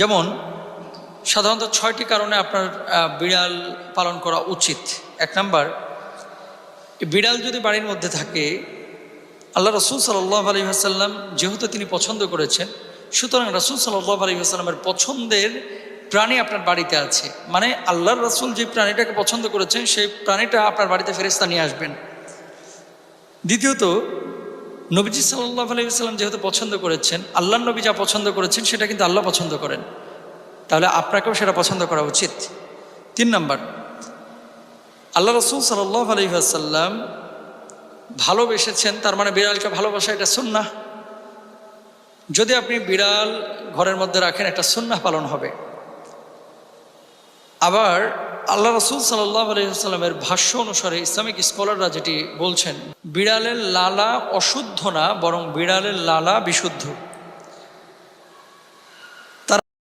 যেমন সাধারণত 6টি কারণে আপনার বিড়াল পালন করা উচিত। 1 নাম্বার, বিড়াল যদি বাড়ির মধ্যে থাকে, আল্লাহ রসুল সাল্লাল্লাহু আলাইহি ওয়াসাল্লাম যেহেতু তিনি পছন্দ করেছেন, সুতরাং রসুল সাল্লাল্লাহু আলাইহি ওয়াসাল্লামের পছন্দের প্রাণী আপনার বাড়িতে আছে, মানে আল্লাহর রসুল যে প্রাণীটাকে পছন্দ করেছেন সেই প্রাণীটা আপনার বাড়িতে ফেরেশতা নিয়ে আসবেন। দ্বিতীয়ত, নবীজি সাল্লাল্লাহু আলাইহি ওয়াসাল্লাম যেহেতু পছন্দ করেছেন, আল্লাহর নবী যা পছন্দ করেছেন সেটা কিন্তু আল্লাহ পছন্দ করেন, তাহলে আপনাকেও সেটা পছন্দ করা উচিত। 3 নাম্বার, আল্লাহ রসুল সাল্লাল্লাহু আলাইহি ওয়াসাল্লাম ভালোবেসেছেন, তার মানে বিড়ালকে ভালোবাসা এটা সুন্নাহ। যদি আপনি বিড়াল ঘরের মধ্যে রাখেন, একটা সুন্নাহ পালন হবে। আবার আল্লাহ রসুল সাল্লাল্লাহু আলাইহি ওয়াসাল্লামের ভাষ্য অনুসারে ইসলামিক স্কলাররা যেটি বলছেন, বিড়ালের লালা অশুদ্ধ না, বরং বিড়ালের লালা বিশুদ্ধ।